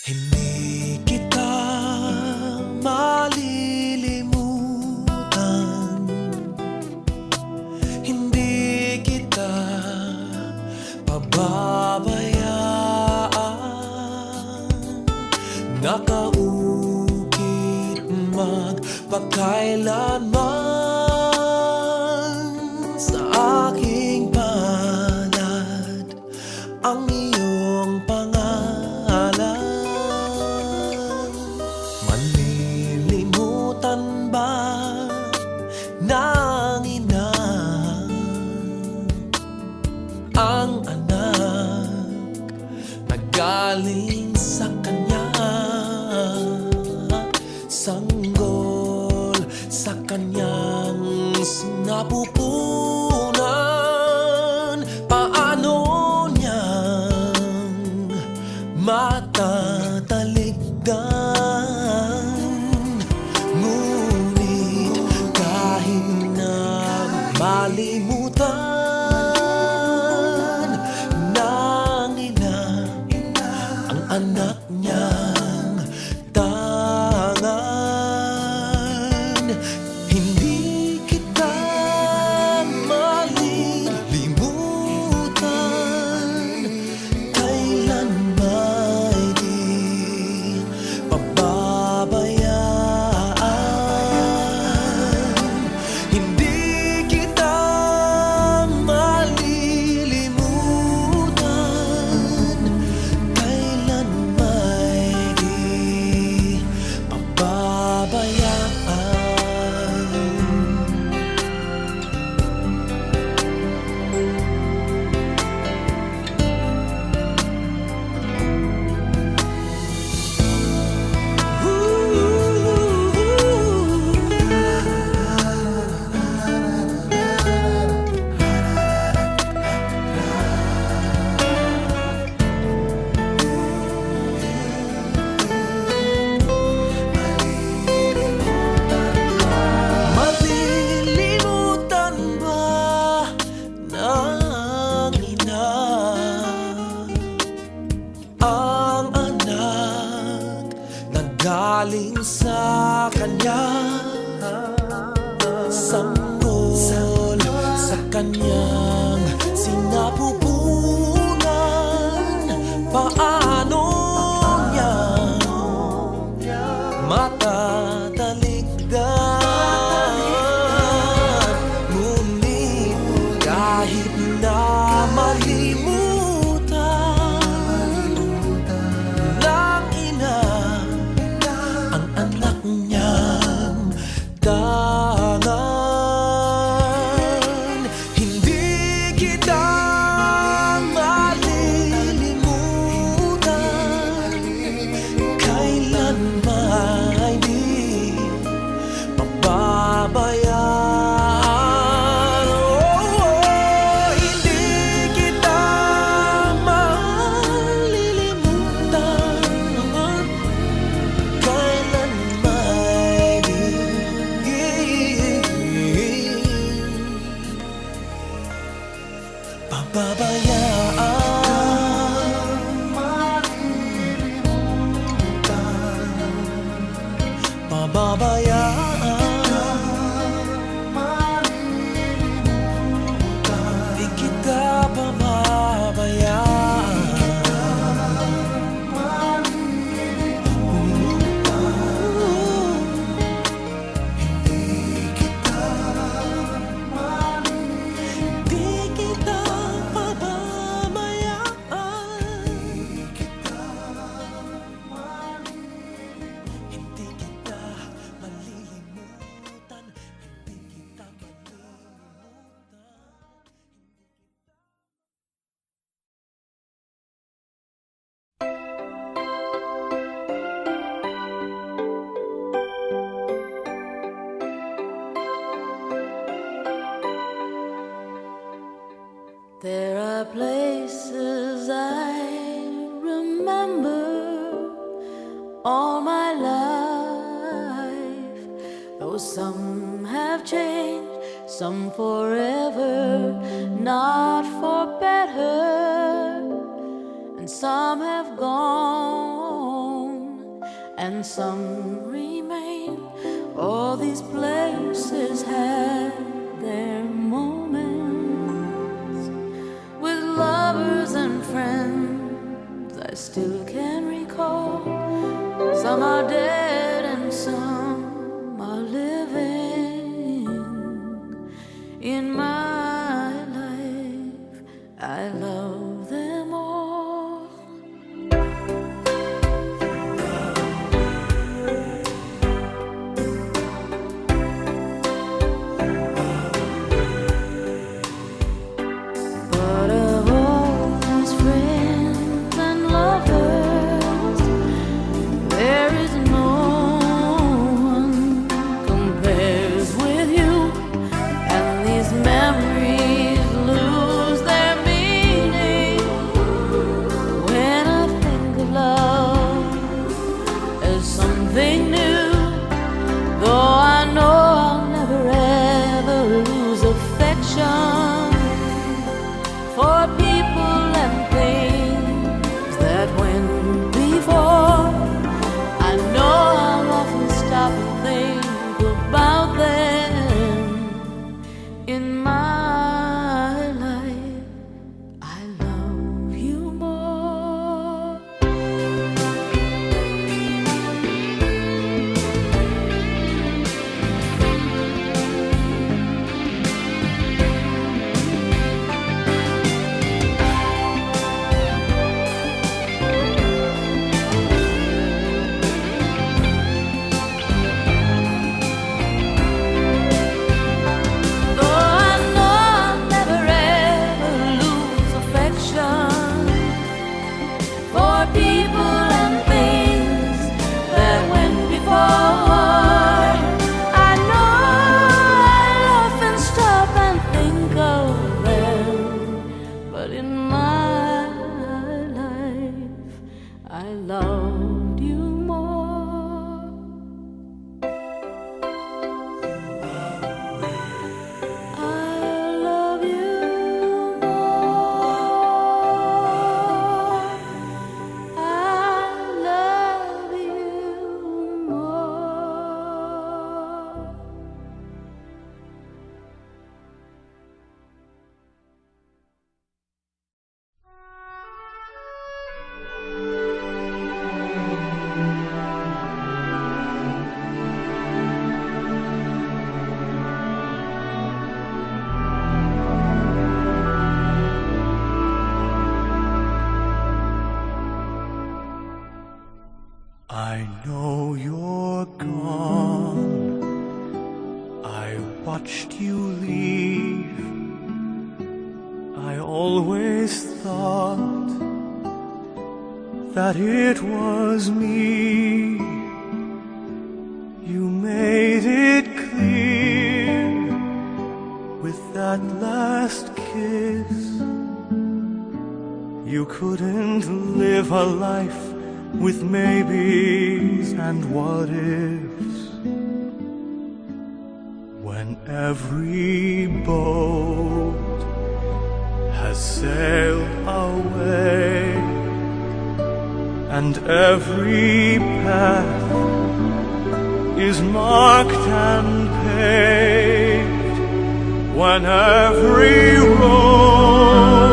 Hindi kita malilimutan, hindi kita pababayaan. Nakaukit magpakailanman sa aking palad ang iyong pangalan. Malilimutan ba ng ina ang anak na galing sa kanya? Sanggol sa kanyang sinapupunan, paano niyang matatalikdan? Ngunit kahit na malimutan ng ina ang anak niyang tangan, hindi kita malilimutan. Kailan ba'y di pababayaan? Hindi kita malilimutan. Kailan ba'y di pababayaan? Malilimutan ba ng ina ang anak na galing sa kanya? Sanggol sa kanyang sinapupunan, paano niya matatalikdan? Ngunit kahit na malimutan ng ina ang anak niyang tangan, hindi kita malilimutan. Kailan ba'y di pababayaan? Oh, hindi kita malilimutan. Kailan ba'y di pababayaan? Pababayaan, di kita pababayaan. Di kita pababayaan. Hindi kita malilimutan. Hindi kita malilimutan. There are places I remember all my life, though some have changed, some forever, not for better, and some have gone and some remain. All these places had their moments with lovers and friends I still can recall. Some are dead and some are living. In my life, I love them all. But of all these friends and lovers, there is no one compares with you, and these memories lose their meaning when I think of love as something new. Though I know I'll never ever lose affection for people and things that went before. I know I'll often stop and think about them. In my life, I love you more. Though I know I'll never ever lose affection for people and things that went before. I know I'll often stop and think of them, but in my life, I loved you more. I love you more. I love you more. I know you're gone. I watched you leave. I always thought that it was me. You made it clear with that last kiss. You couldn't live a life with maybes and what ifs. When every boat has sailed away and every path is marked and paved, when every road